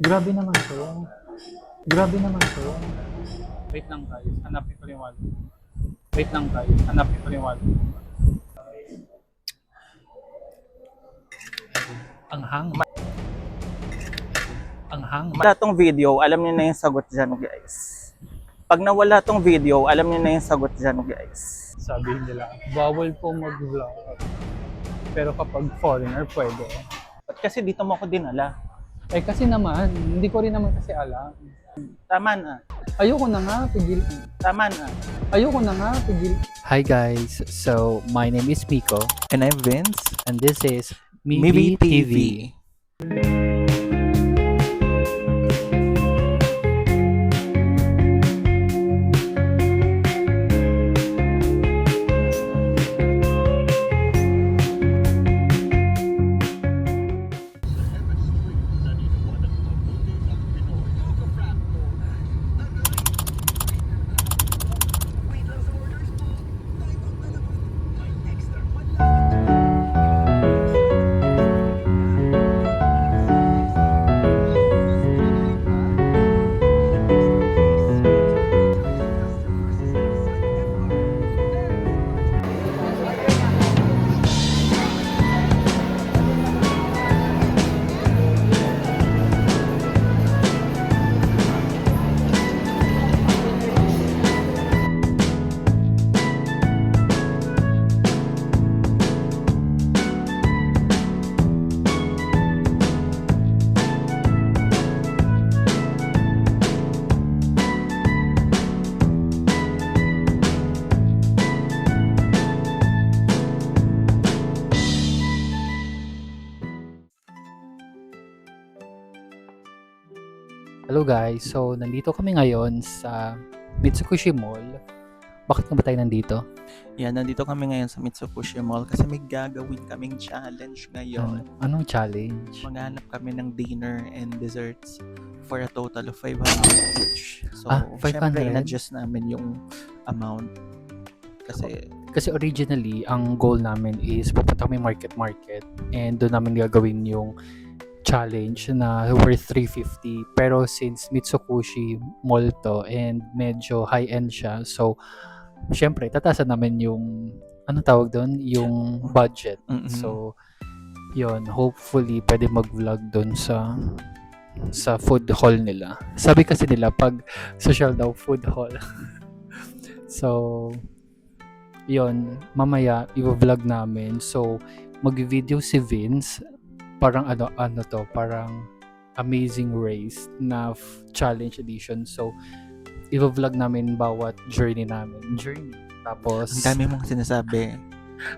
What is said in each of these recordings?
Grabe naman to. Grabe naman to. Wait lang guys, hanapin ko yung wallet. Wait lang guys, hanapin ko yung wallet. Ang hang. Ang hang. Wala tong video, alam niyo na yung sagot dyan, guys. Pag nawala tong video, alam niyo na yung sagot dyan, guys. Sabihin nila, bawal po mag-vlog. Pero kapag foreigner, pwede. Ba't kasi dito mo ako dinala? Eh kasi naman, hindi ko rin naman kasi alam. Tama na. Ayoko na nga, pigil. Tama na. Ayoko na nga, pigil. Hi guys, so my name is Miko And I'm Vince. and this is Mibi Mibi TV. Hello guys, so nandito kami ngayon sa Mitsukushi Mall. Bakit nga ba tayo nandito? Yan, nandito kami ngayon sa Mitsubishi Mall kasi may gagawin kaming challenge ngayon. Anong challenge? Maghanap kami ng dinner and desserts for a total of 500 each. So, 500? syempre, in-adjust namin yung amount. Kasi Originally, ang goal namin is pupunta kami market and doon namin gagawin yung challenge na worth 350. Pero since Mitsukushi Mall to and medyo high-end siya, so syempre, tatasan namin yung ano tawag doon? Yung budget. Mm-mm. So, yon hopefully pwede mag-vlog doon sa food hall nila. Sabi kasi nila pag social daw food hall. So, yon mamaya i-vlog namin. So, mag-video si Vince. Parang parang Amazing Race na challenge edition. So, i-vlog namin bawat journey namin. Tapos, ang dami mong sinasabi.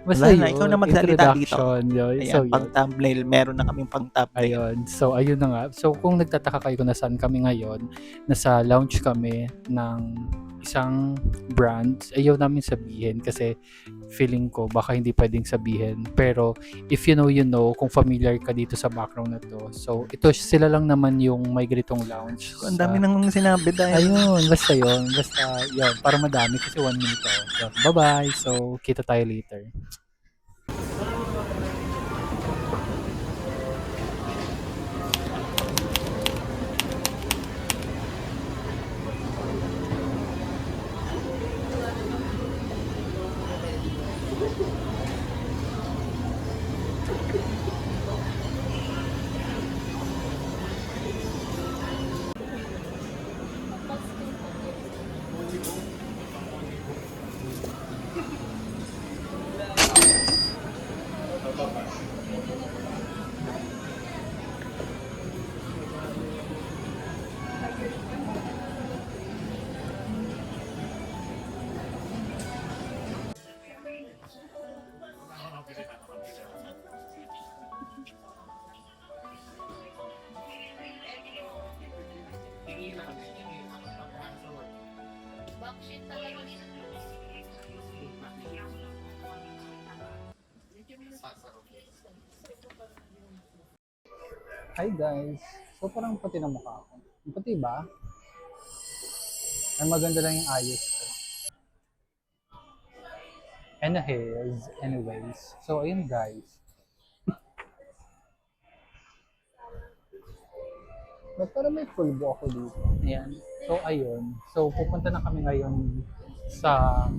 basta Wala na, yun, ikaw na magsalita dito. introduction, yun. Ayan, So, pang yun. thumbnail, meron na kaming pang thumbnail. Ayun. So, ayun na nga. So, kung nagtataka kayo kung nasaan kami ngayon, nasa lounge kami ng isang brand. Ayaw namin sabihin kasi feeling ko baka hindi pwedeng sabihin. Pero, if you know, kung familiar ka dito sa background na to. So, ito sila lang naman yung may ganitong lounge. Ang dami nang sinabi dahil. Ayun, basta yun. Basta yun. Para madami kasi 1 minute ako. So, bye-bye. So, kita tayo later. Hi guys. So parang pati na mukha ko. Ang pati ba? Ay maganda lang yung ayos ko. And the hairs, anyways. So ayun guys. Pero may pulbo ako dito. Ayan. So, ayun. So, pupunta na kami ngayon sa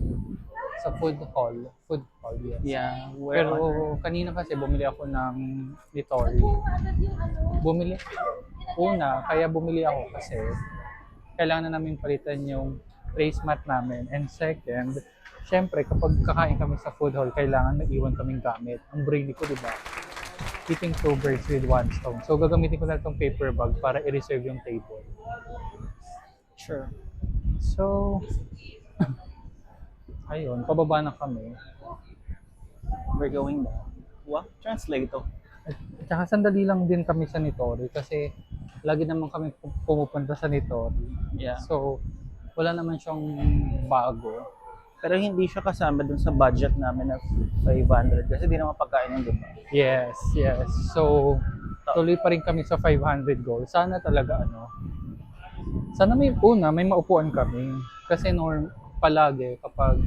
food hall. Food hall, yes. Yeah. Pero kanina kasi bumili ako ng Nitori. Bumili. Una, kaya bumili ako kasi kailangan na namin palitan yung placemat namin. And second, syempre kapag kakain kami sa food hall, kailangan maiwan kaming gamit. Ang brainy ko, di ba? Eating two birds with one stone. So gagamitin ko na itong paper bag para i-reserve yung table. Sure. So, ayun, pababa na kami. We're going down. What? Translator. At saka sandali lang din kami sa Nitori kasi lagi naman kami pumupunta sa Nitori. Yeah. So, wala naman siyang bago. Pero hindi siya kasama dun sa budget namin na 500 kasi di naman pagkain yung diba? Yes, yes. So, tuloy pa rin kami sa 500 goal. Sana talaga sana may maupuan kami. Kasi palagi kapag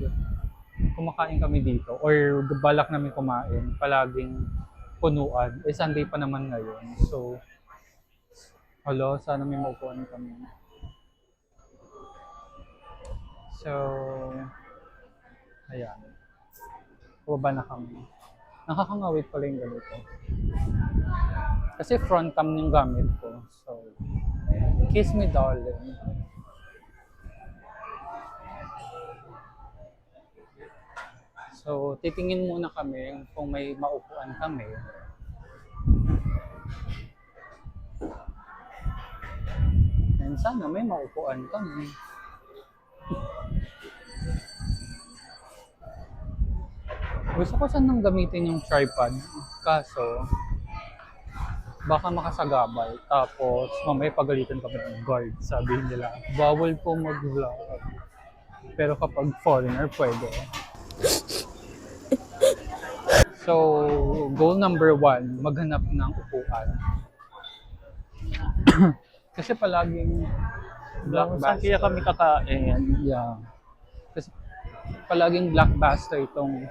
kumakain kami dito or balak namin kumain, palaging punuan. Sunday pa naman ngayon. So, sana may maupuan kami. So, ayan. Baba na kami. Nakakangawit pala yung ganito. Kasi front cam yung gamit ko. So, kiss me darling. So, titingin muna kami kung may maupuan kami. And sana may maupuan kami. Gusto ko sanang gamitin yung tripod. Kaso, baka makasagabal. Tapos, mamaya pagalitan kami ng guard. Sabi nila, bawal po mag-vlog. Pero kapag foreigner, pwede. So, goal number 1, maghanap ng upuan. Kasi palaging Saan kaya kami kakain? Yeah. Kasi palaging blockbuster itong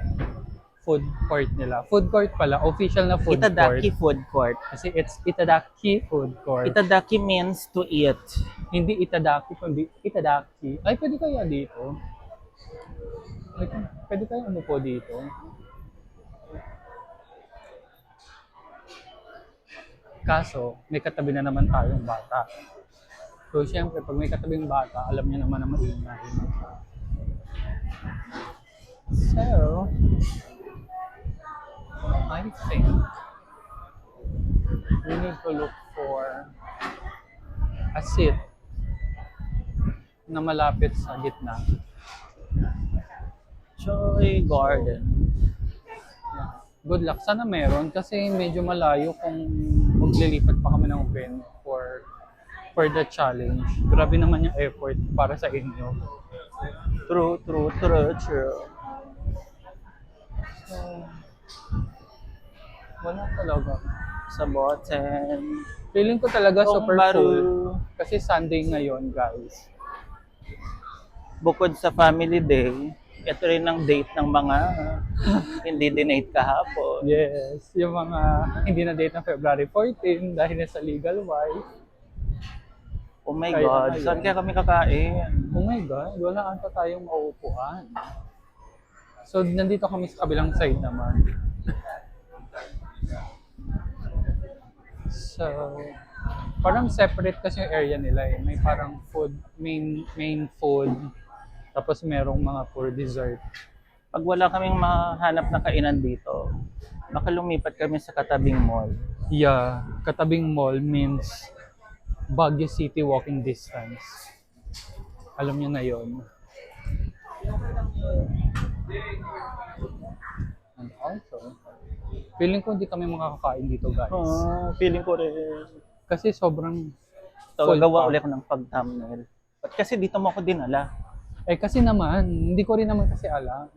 food court nila. Food court pala, official na food Itadaki court. food court. Kasi it's Itadaki food court. Itadaki means to eat. Hindi Itadaki, kundi Itadaki. Ay, pwede kaya dito? Pwede kaya po dito? Kaso, may katabi na naman tayong bata. So, syempre, pag may katabing bata, alam niya naman na maingay. So, I think we need to look for a seat na malapit sa gitna. Joy Garden. Good luck. Sana meron kasi medyo malayo kung maglilipat pa kami ng event for the challenge. Grabe naman yung effort para sa inyo. True. So, wala talaga. Sa Boten. Feeling ko talaga super Baru. full. Kasi Sunday ngayon, guys. Bukod sa family day, ito rin ang date ng mga hindi dinate kahapon. Yes, yung mga hindi na date ng February 14 dahil nasa legal wife. Oh my Kaya God, ayun. saan kaya kami kakain? Oh my God, wala ata tayong mauupuan. So, nandito kami sa kabilang side naman. So, parang separate kasi yung area nila eh. May parang food, main food, tapos merong mga for dessert. Pag wala kaming mahanap na kainan dito, baka lumipat kami sa katabing mall. Yeah, katabing mall means Baguio City walking distance. Alam niyo na yon. And also, feeling ko hindi kami makakakain dito, guys. Feeling ko rin. Kasi sobrang So, full gawa pa. ulit ako ng pag-thumbnail. Ba't kasi dito mo ako dinala? Eh kasi naman, hindi ko rin naman kasi alam.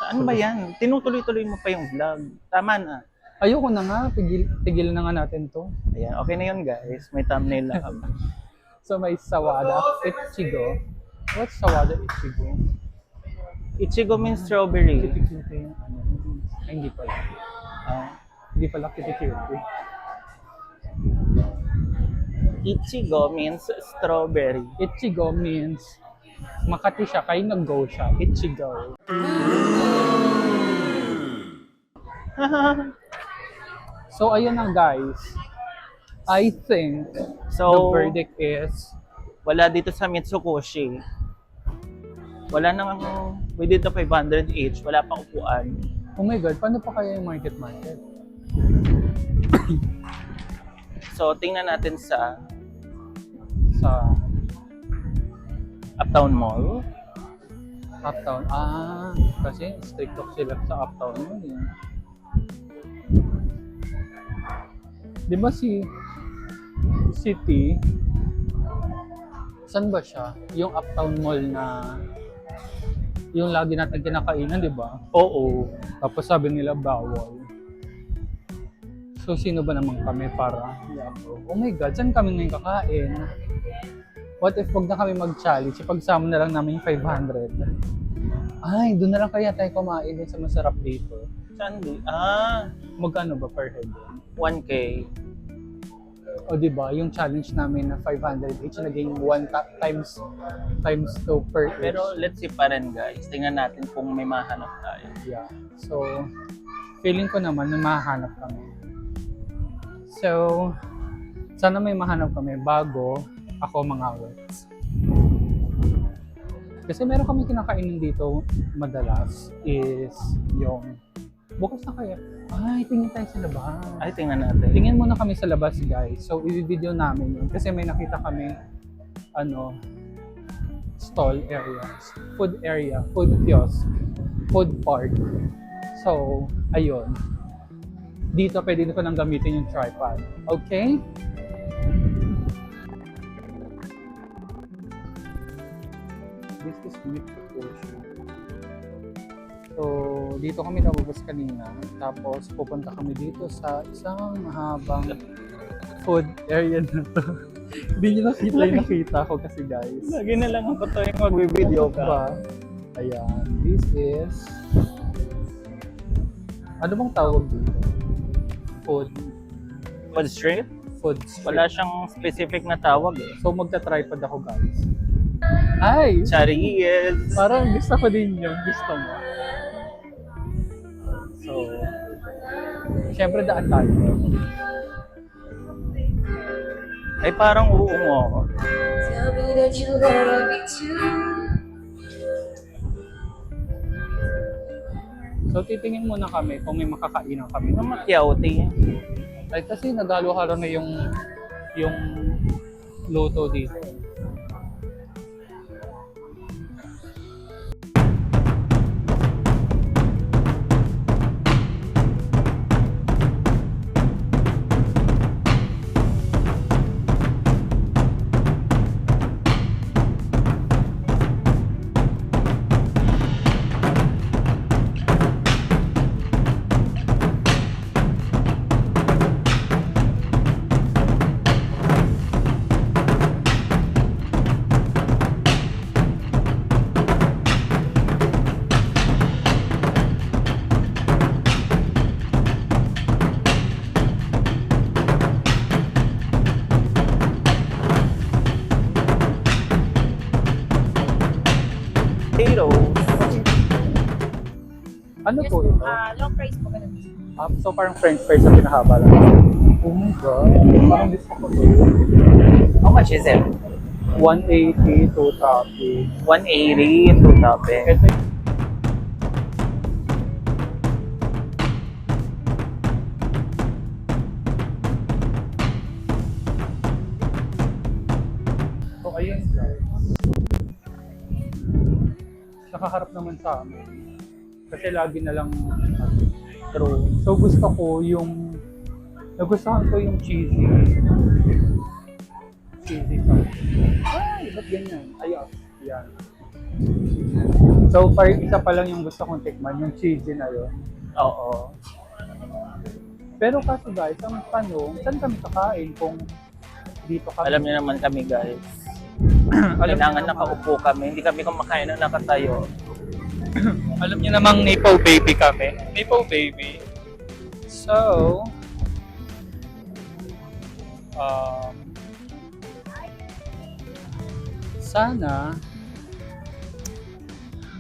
Saan ba yan? Tinutuloy-tuloy mo pa yung vlog. Tama na. Ayoko na nga, tigilan na nga natin to. Ayan, okay na yun guys. May thumbnail na kami. So may Sawada Ichigo. What's Sawada Ichigo? Ichigo means strawberry. Kitty-kitty yung ano. Ay, hindi pala. Hindi pala kitty-kitty. Ichigo means strawberry. Ichigo means Makati siya, kaya nag-go siya. Ichigo. So, ayun na guys. I think the So, verdict is wala dito sa Mitsukoshi. Wala nang within the 500 each, wala pang upuan. oh my God, paano pa kaya yung market? So, tingnan natin sa Sa Uptown Mall. Uptown. Kasi strict talk sila sa Uptown yun eh. Di ba si City, saan ba siya? Yung Uptown Mall na yung lagi natin kinakainan, di ba? Oo. Tapos sabi nila bawal. So sino ba naman kami para i-approve? Oh my God, saan kami ngayon kakain? What if wag na kami mag-challenge? Ipagsama na lang namin yung 500. Ay, doon na lang kaya tayo kumain din sa masarap dito. Saan di? Magkano ba per head? 1K. O di ba, yung challenge namin na 500 each naging 1 times 2 per each. Pero let's see pa rin guys. Tingnan natin kung may mahanap tayo. Yeah. So, feeling ko naman na mahanap kami. So, sana may mahanap kami bago ako mangawit. Kasi meron kami kinakainin dito madalas is yung bukas na kaya. Ay, tingin tayo sa labas. Ay, tingnan natin. Tingin muna kami sa labas, guys. So, i-video namin yun. Kasi may nakita kami, stall areas, food area, food kiosk, food park. So, ayun. Dito, pwede ko nang gamitin yung tripod. Okay? This is Mitsukoshi. So, dito kami nabubos kanina. Tapos, pupunta kami dito sa isang mahabang food area na to. Hindi nyo nakita ko kasi guys. Lagi na lang ako to yung mag-video ka. Ba? Ayan. This is... Ano bang tawag dito? Food Street? street. Wala siyang specific na tawag eh. So, magta-tripod ako guys. Ay! Charis! Parang gusto ko din yung gusto mo. So, syempre daan tayo. Ay parang oo mo. Tell me that you love me too. So, titingin muna kami kung may makakainan kami. Ano makyauti? Ay, kasi nagalo-halo na yung luto dito. Potatoes. Ano po ito? Long fries po ganun. So, parang french fries na pinahaba lang. Oh my God. Parang gusto ko to. How much is it? 180 to topping. 180 to topping. Ito yung... So, ayun guys. Nakaharap naman sa amin. Kasi lagi na lang true. So, gusto ko yung... Nagustuhan ko yung cheesy. Cheesy sauce. Ay, ba't ganyan? Ayos. Yan. So, parang isa pa lang yung gusto kong tikman, yung cheesy na yun. Oo. Pero kasi guys, ang tanong, saan kami kakain kung dito kami? Alam niyo naman kami guys. Alam Kailangan niyo naman. nakaupo kami. Hindi kami kumakain na nakatayo. Alam niyo namang Nepo baby kami. Nepo baby. So, sana.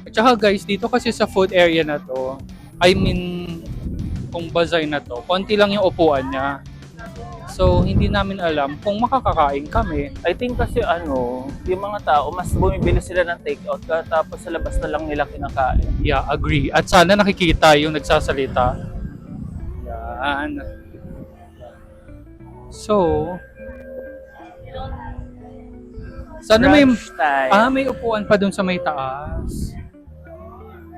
At saka guys, dito kasi sa food area na to, I mean, kung bazaar na to, konti lang yung upuan niya. So, hindi namin alam kung makakakain kami. I think kasi yung mga tao, mas bumibili sila ng takeout tapos sa labas na lang nila kinakain. Yeah, agree. At sana nakikita yung nagsasalita. Yan. So, sana may Brunch time. may upuan pa dun sa may taas.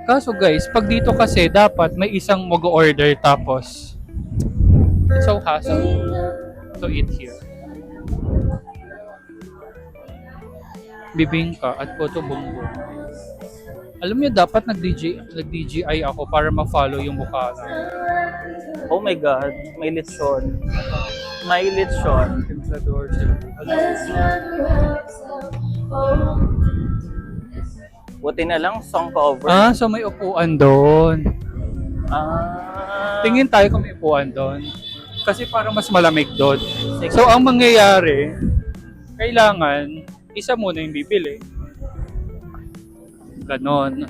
Kaso guys, pag dito kasi dapat may isang mag-order tapos it's so hassle to eat here. Bibingka at puto bumbong. Alam niyo dapat nag-DJI ako para ma-follow yung mukha na. Oh my God, may lechon. May lechon. Templador sila. Buti na lang, song cover. So may upuan doon. Ah. Tingin tayo kung may upuan doon. Kasi parang mas malamig doon. So ang mangyayari, kailangan isa muna yung bibili. Ganon.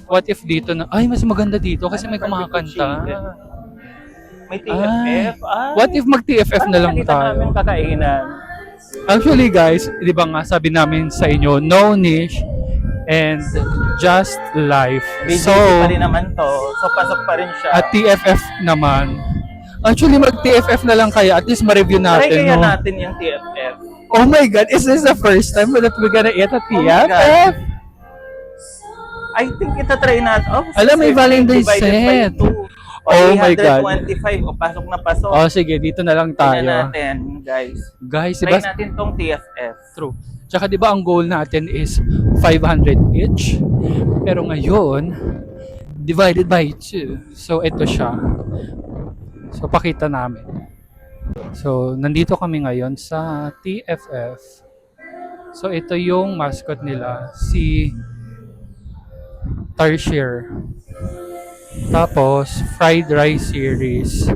What if dito na, ay mas maganda dito kasi may kumakanta. May TFF. Ay. What if mag-TFF na lang Nakita tayo? namin kakainan. Actually guys, di ba nga sabi namin sa inyo, no niche and just life. BGC So, pa rin naman to. So, pasok pa rin siya. at TFF naman. Actually, mag-TFF na lang kaya. At least ma-review Try natin. kaya No? natin yung TFF. Oh my God, is this the first time that we're gonna eat a Oh my TFF? I think itatry natin. Oh, Alam, may 60 Valentine's divided by set. 2. Oh my God. 325. O, pasok na pasok. Oh, sige, dito na lang Tingnan tayo. natin, guys. Guys, Try diba? natin tong TFF. True. Tsaka di ba ang goal natin is 500 each? Pero ngayon, divided by 2. So, ito siya. So, pakita namin. So, nandito kami ngayon sa TFF. So, ito yung mascot nila, si Tarsier. Tapos, fried rice series.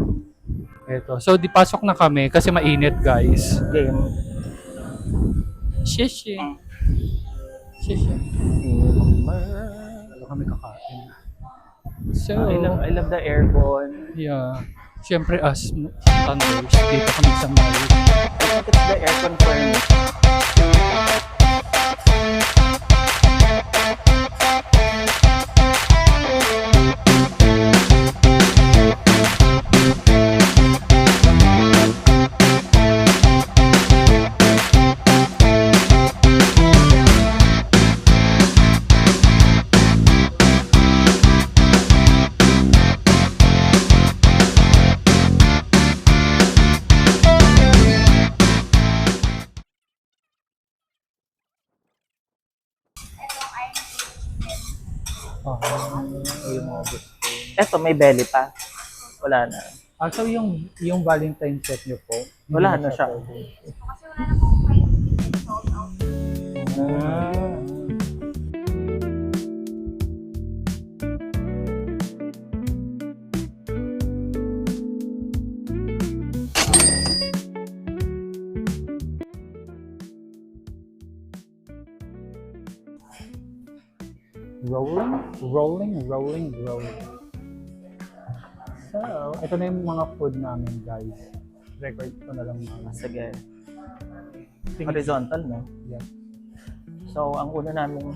Ito. So, di pasok na kami kasi mainit, guys. Game. Shishi. Shishi. Ano kami kakain. So, I love the aircon. yeah. Siyempre, as thunders, dito kami sa Mali. I think it's the aircon furnace. Yung mga gusto. Eto, may belly pa. Wala na. So, yung Valentine set niyo po? Wala hindi na siya. pwede. Ah. Rolling. So, ito na yung mga food namin, guys. Record ko na lang mga. Sige. Tingin- Horizontal, no? Yeah. So, ang una namin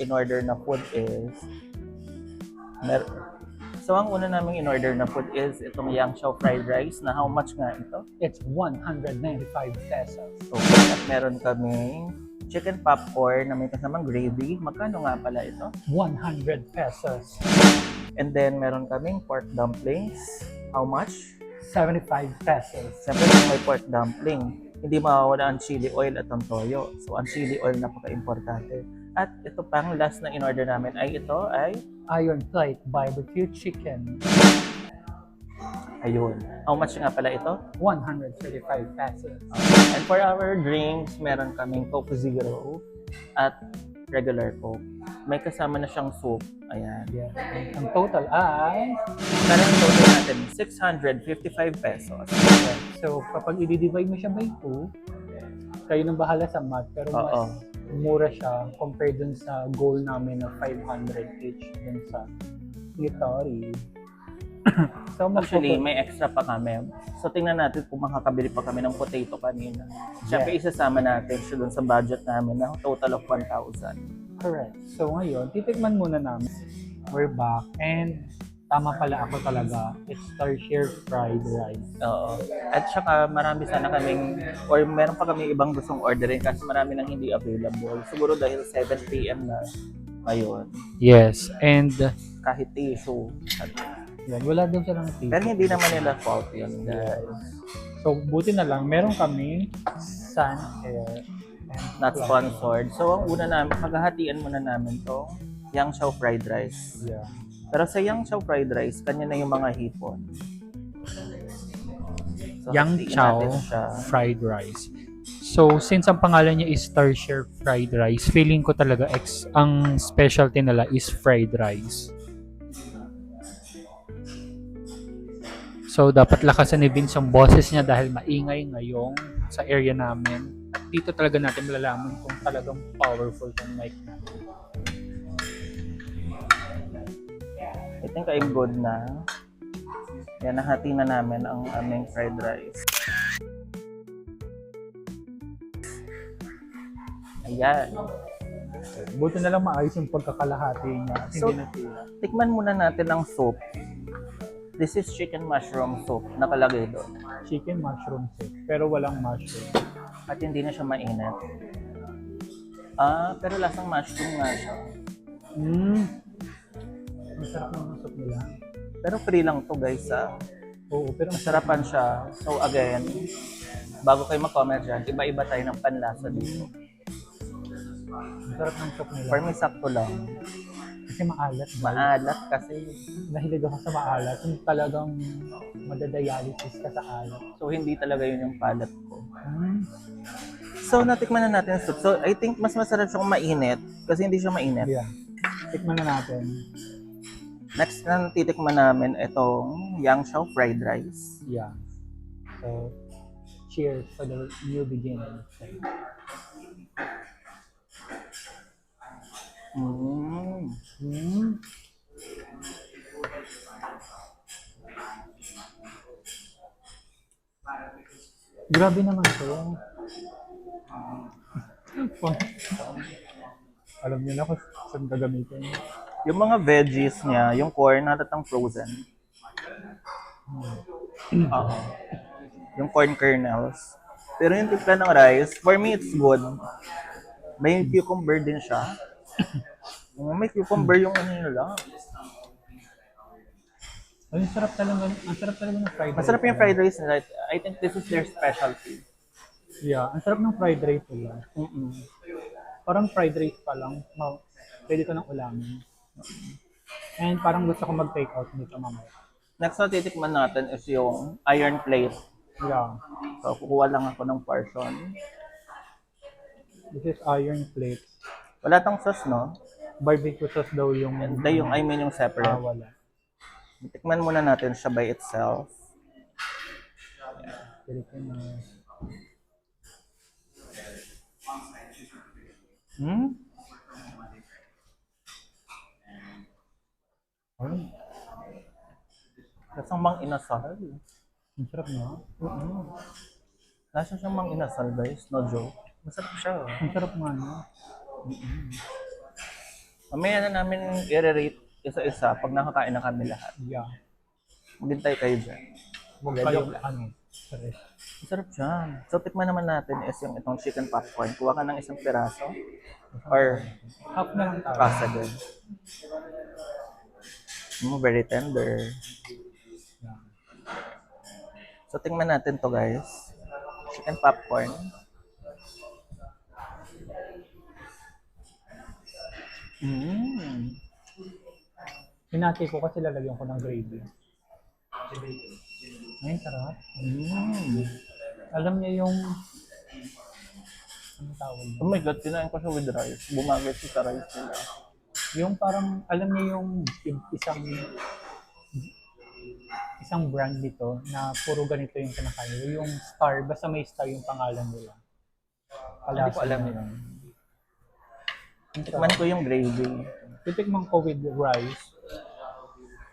in-order na food is ang una naming in-order na food is itong Yangshaw fried rice na how much nga ito? It's 195 pesos. Okay. At meron kaming chicken popcorn na may kasamang gravy. Magkano nga pala ito? 100 pesos. And then meron kaming pork dumplings. How much? 75 pesos. Siyempre kung may pork dumpling, hindi mawawala ang chili oil at ang toyo. So ang chili oil napaka-importante. At ito pang last na in-order namin ay ito ay Iron Plate barbecue chicken. ayun. How much nga pala ito? 135 pesos. And for our drinks, meron kaming Coke Zero at regular Coke. May kasama na siyang soup. Ayan. Yeah. Ang total ay Parang total natin, 655 pesos. so kapag i-divide mo siya by 2, kayo nang bahala sa math, pero Oo. mas mura siya compared dun sa goal namin na 500 each dun sa Nitori. So, Actually, may extra pa kami. So, tingnan natin kung makakabili pa kami ng potato kanina. Siyempre, isasama natin siya dun sa budget namin na total of 1,000. Correct. So ngayon, titikman muna namin. We're back. And tama pala ako talaga. It's Starshare fried rice. Oo. At saka marami sana kaming, or meron pa kami ibang gustong orderin kasi marami nang hindi available. Siguro dahil 7 p.m. na ngayon. Yes, and Kahit tissue. Yan, wala daw silang tea. Pero hindi naman nila fault yun, guys. So buti na lang, meron kami Sun Air. And Not sponsored. So, ang una namin, paghahatian muna namin to Yang Chow fried rice. Yeah. Pero sa Yang Chow fried rice, kanya na yung mga hipon. So, Yang hatiin Chow natin siya. fried rice. So, since ang pangalan niya is Starshare fried rice, feeling ko talaga ang specialty nila is fried rice. So, dapat lakasan ni Vince yung boses niya dahil maingay ngayong sa area namin. At dito talaga natin malalaman kung talagang powerful yung mic natin. I think I'm good na. Yan, nahati na namin ang aming fried rice. Ayan. Buti na lang maayos yung pagkakalahati niya. So, Hindi natira. tikman muna natin ang soup. This is chicken mushroom soup. Nakalagay doon. Chicken mushroom soup. Pero walang mushroom. At hindi na siya mainit. Pero lasang mushroom nga siya. Ang sarap ng soup nila. Pero free lang to guys. Oo, pero Masarapan siya. So again, bago kayo mag-comment dyan, iba-iba tayo ng panlasa dito. ang sarap ng soup nila. For me, sakto lang. Kasi maalat. Maalat kasi. Nahilig ako sa maalat. Yung talagang madadialysis ka sa alat. So hindi talaga yun yung palat ko. So natikman na natin yung soup. So I think mas masarap siyang mainit kasi hindi siya mainit. Yeah. Tikman na natin. Next na titikman namin itong Yang Chow fried rice. Yeah. So, cheers for the new beginning. Mm. Grabe naman to. Alam niyo na kung saan gagamitin. Yung mga veggies niya, yung corn halatang frozen. Oo. Yung corn kernels. Pero yung timpla ng rice, for me it's good. May cucumber din siya. May cucumber yung ano nila. Ay, ang sarap talaga ng fried rice. Masarap yung fried rice nila. I think this is their specialty. Yeah, ang sarap ng fried rice nila. Parang fried rice pa lang. Pwede ko nang ulamin. And parang gusto ko mag-take out nito mamaya. Next na titikman natin is yung iron plate. Yeah. So, kukuha lang ako ng portion. This is iron plate. Wala tong sauce, no? Barbecue sauce daw yung... Hindi, yung I mean yung separate. wala. Tikman muna natin siya by itself. Pilipinas. Ay, Lasang mang inasal. ang sarap na. Lasa siyang mang inasal, guys. No joke. Masarap siya. Ang sarap nga na. Mamaya na namin i-rate isa-isa pag nakakain na kami lahat. Yeah. Maghintay kayo dyan. Huwag Medyo- kayong Sorry. Masarap siya. So, tikman naman natin is yung itong chicken popcorn. Kuha ka ng isang piraso. Or Half na lang tayo. pasta din. Very tender. Yeah. So, tingnan natin to guys. Chicken popcorn. Hinati ko kasi lalagyan ko ng gravy. Ay, sarap. Alam niya yung... Ano tawag Oh my God, kinain ko siya with rice. Bumagay siya sa rice nila. yung parang, alam niya yung isang brand nito na puro ganito yung kinakain. Yung Star, basta may Star yung pangalan nila. Hindi ko alam yun. Tikman ko yung gravy. Titikman ko with rice.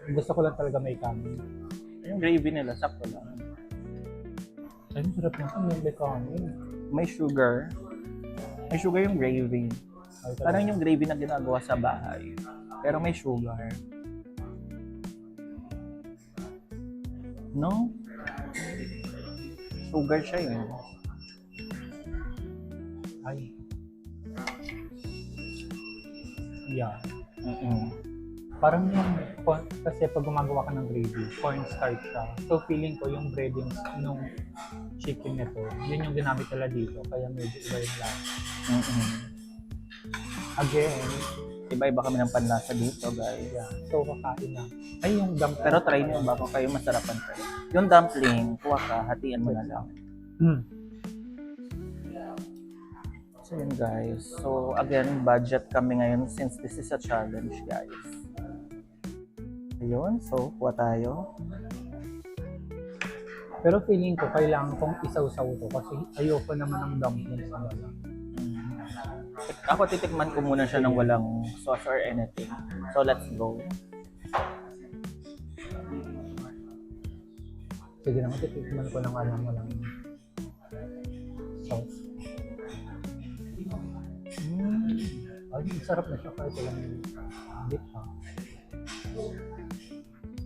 Gusto ko lang talaga may kanin. Yung gravy nila, sakto lang. Ay, masarap na ito. May kanin. May sugar. May sugar yung gravy. Ay, Parang yung gravy na ginagawa sa bahay. Pero may sugar. No? Sugar siya yun. Ay. Yeah. Mm-mm. Parang yung, kasi pag gumagawa ka ng gravy, cornstarch siya. So feeling ko yung breading nung chicken nito, yun yung ginamit nila dito. Kaya medyo iba yung lasa. Mm-mm. Again, Iba-iba kami ng panlasa dito, guys. yeah. So kakain na. Ay, yung dumpling. Pero try nyo ba kung kayo masarapan kayo. Yung dumpling, kuha ka, hatiin mo na lang. Hmm. So yun guys. So again, budget kami ngayon since this is a challenge, guys. Ayun, so kuha tayo. Pero feeling ko, kailangan kong isaw-saw to kasi ayoko naman ng dumplings na wala. Ako titikman ko muna siya ng walang sauce or anything. So let's go. Sige naman, titikman ko ng walang sauce. Ay, sarap na siya kahit walang dip ha.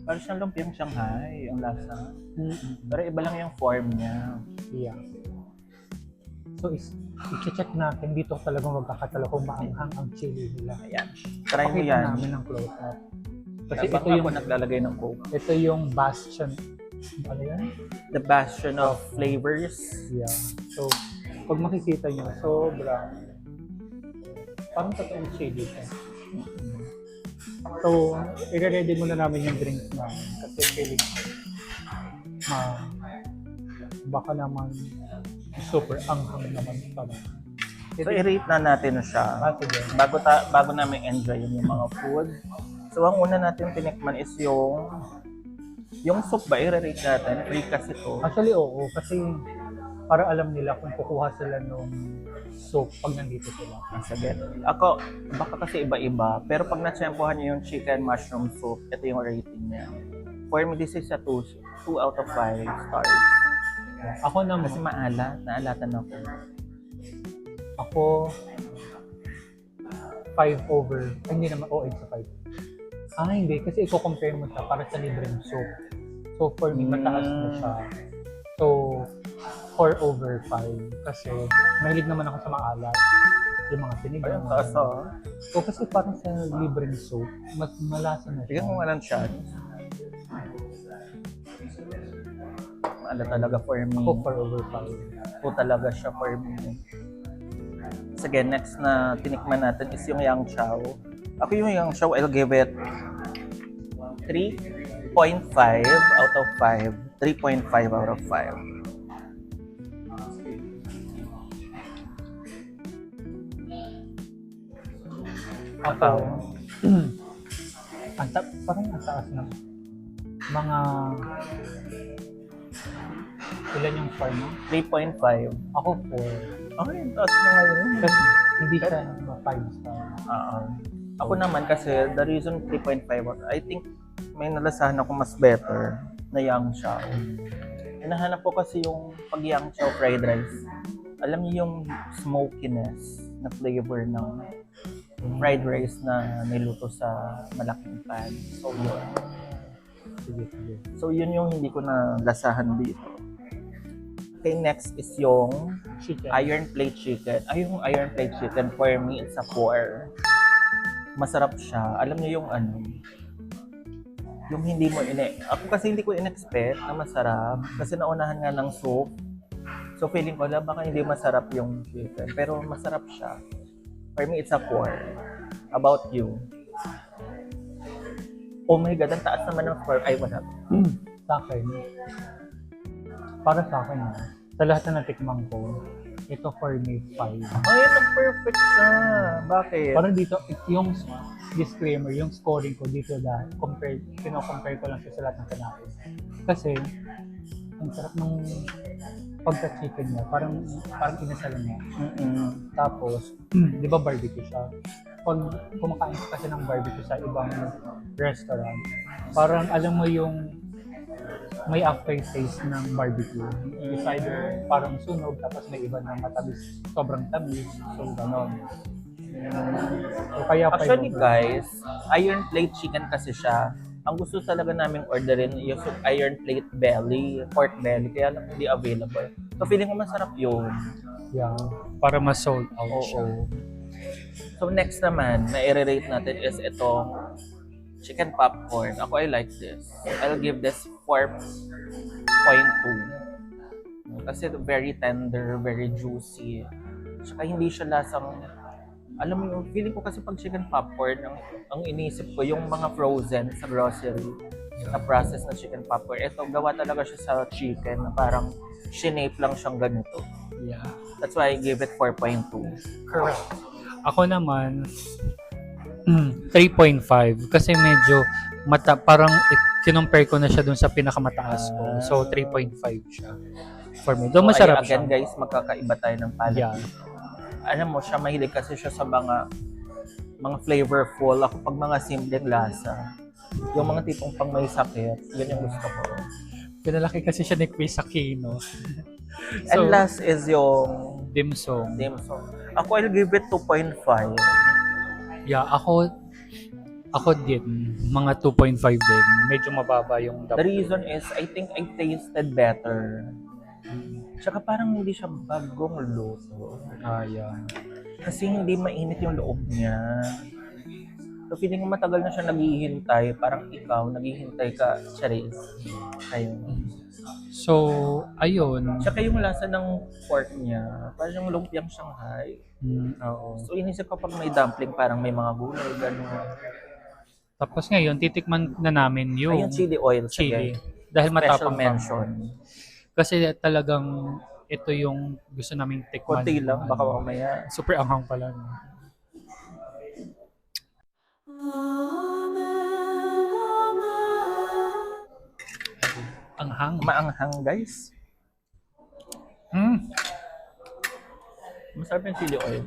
Parang siyang lumpiang Shanghai, ang lasa. Mm-hmm. Pero iba lang yung form niya. Yeah. So, i-check natin dito talagang magkakatalo kung maanghang ang chili nila. Ayan. Try mo Pakita yan. namin ng close-up. Kasi Kasi ito yung, ako naglalagay ng Coke. ito yung bastion. Ano yan? The bastion of flavors. Yeah. So, pag makikita nyo, sobra. Parang totoong chili siya. So, i-ready muna namin yung drinks namin kasi feeling ko baka naman super anghang naman kami. So i-rate na natin siya. Sige. Bago namin enjoy yung mga food. So ang una natin tinikman is yung soup ba, i-rate natin. Free kasi to. Actually, oo. Kasi para alam nila kung kukuha sila nung soup pag nandito sila. Sige. Ako, baka kasi iba-iba. Pero pag natsyempohan niyo yung chicken mushroom soup, ito yung rating niya. For me, this is a 2 out of 5 stars. Ako naman, Kasi naalatan ako. ako 5 over, ay hindi naman, 8 sa 5. Hindi, kasi i-compare mo siya para sa libreng soup. So for me, mataas na siya. So, 4 over 5. Kasi mahilig naman ako sa maalat. Yung mga sinigang. Ayun, taas So kasi parang sa libreng soup, mas malasa na siya. Bigyan mo nga ng shot. Maala talaga for me. Ako 4 over 5. Po talaga siya for me. Sige, next na tinikman natin is yung Yang Chow. Ako yung Yang Chow, I'll give it 3.5 out of 5. 3.5 out of 5. Ako, parang ang taas na mga ilan yung score mo? 3.5. Ako 4. Ay, taas na ngayon. Kasi hindi siya 5 star. Ako naman kasi, the reason 3.5, I think may nalasahan ako mas better na Yang Chow. Hinahanap ko kasi yung pag Yang Chow fried rice. Alam niyo yung smokiness na flavor ng fried rice na niluto sa malaking pan. So, yun. Sige. So, yun yung hindi ko na lasahan dito. Okay, next is yung Chicken. Iron Plate Chicken. Yung Iron Plate Chicken, for me, it's a 4. Masarap siya. Alam niyo yung yung hindi mo ako kasi hindi ko in-expect na masarap kasi naunahan nga ng soup. So feeling ko baka hindi masarap yung chicken, pero masarap siya. For me, it's a 4. About you? Oh my God, ang taas naman ng score. Ay, wala. Sa akin, para sa akin, sa lahat na natikman ko, ito for me 5. Ay, nag-perfect siya. Bakit? Parang dito, yung disclaimer, yung scoring ko dito dahil kino-compare ko lang siya sa lahat ng kanain. Kasi, ang sarap ng pagka-chicken niya, parang inasal niya. Mm-mm. Tapos, di ba barbecue siya? Pag kumakain ka kasi ng barbecue sa ibang restaurant, parang alam mo yung may aftertaste ng barbecue. It's either parang sunog, tapos may iba na matamis, sobrang tamis, so gano'n. So, kaya Actually favorite. guys, iron plate chicken kasi siya. Ang gusto talaga naming orderin yung iron plate belly, pork belly, kaya lang hindi available. So feeling ko masarap yun. Yeah, para ma-sold out Oo. siya. So next naman, na i-rate natin is itong chicken popcorn. Ako, I like this. I'll give this 4.2. Kasi very tender, very juicy. Tsaka hindi siya lasang, alam mo yung feeling ko kasi pag chicken popcorn, ang iniisip ko yung mga frozen sa grocery na process na chicken popcorn. Ito, gawa talaga siya sa chicken na parang shinape lang siyang ganito. Yeah. That's why I give it 4.2. Correct. Ako naman, 3.5 kasi medyo parang kinumpare ko na siya dun sa pinakamataas ko. So 3.5 siya for me. Doon masarap siya. Again guys, magkakaiba tayo ng palate. Yeah. Alam mo, siya mahilig kasi siya sa mga flavorful. Ako pag mga simpleng lasa, yung mga tipong pang may sakit, yun yung gusto ko. Pinalaki kasi siya ni Chris Aquino. And last is yung dim sum. dim sum. Ako, I'll give it 2.5. Yeah, ako din, mga 2.5 din. Medyo mababa yung The reason is, I think I tasted better. Tsaka parang hindi siya bagong luto. Yeah. Kasi hindi mainit yung loob niya. So feeling ko matagal na siya naghihintay. Parang ikaw, naghihintay ka, Charis. Ayun. So, ayun. Tsaka yung lasa ng pork niya, parang yung lumpiang Shanghai. Oo. So inisip ko pag may dumpling, parang may mga gulay, gano'n. Tapos ngayon, titikman na namin Ay, yung yung chili oil. chili. Sige. Dahil Special matapang mention. Kasi talagang ito yung gusto naming tikman. Kunti lang, baka mamaya. Super anghang pala. No? Anghang. Maanghang, guys. Masarap yung chili oil.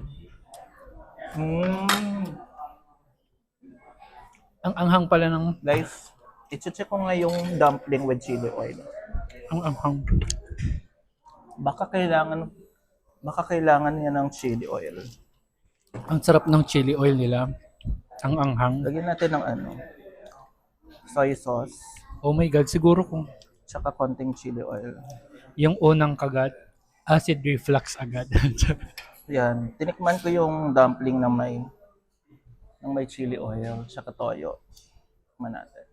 Ang anghang pala ng Guys, i-check ko nga yung dumpling with chili oil. ang anghang. Baka kailangan niya ng chili oil. Ang sarap ng chili oil nila. Ang anghang. Lagyan natin ng soy sauce, Oh my God, siguro kung tsaka konting chili oil. yung unang kagat, acid reflux agad. Yan, tinikman ko yung dumpling na may chili oil, tsaka toyo. Tikman natin.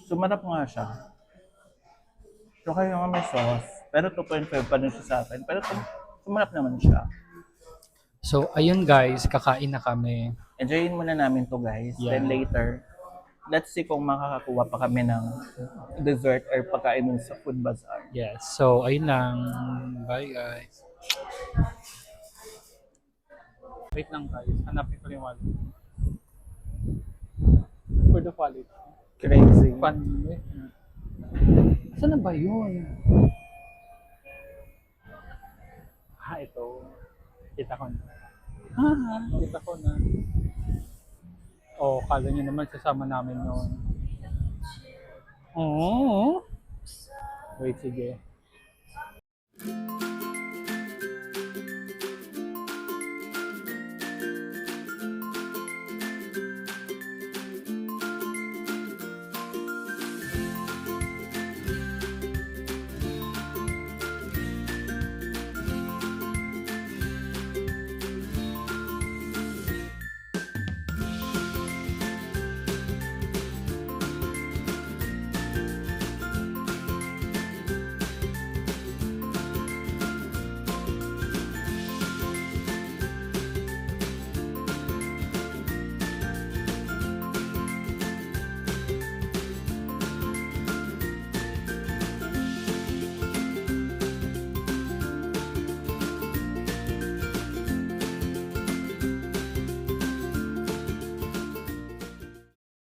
Sumarap nga siya. So kaya nga may sauce, pero 2.5 pa rin siya sa akin. Pero sumarap naman siya. So, ayun guys, kakain na kami. Enjoyin muna namin to guys. Yeah. Then later, let's see kung makakakuha pa kami ng dessert or pagkain dun sa food bazaar. Yes. So, ayun lang. Bye guys. Wait lang guys. Hanapin ko yung wallet. For the quality. Crazy. Fun. Saan na ba yun? Ito. Kita ko na. Kita ko na. Oh, kala nyo naman sasama namin yun. Oo. Wait, sige.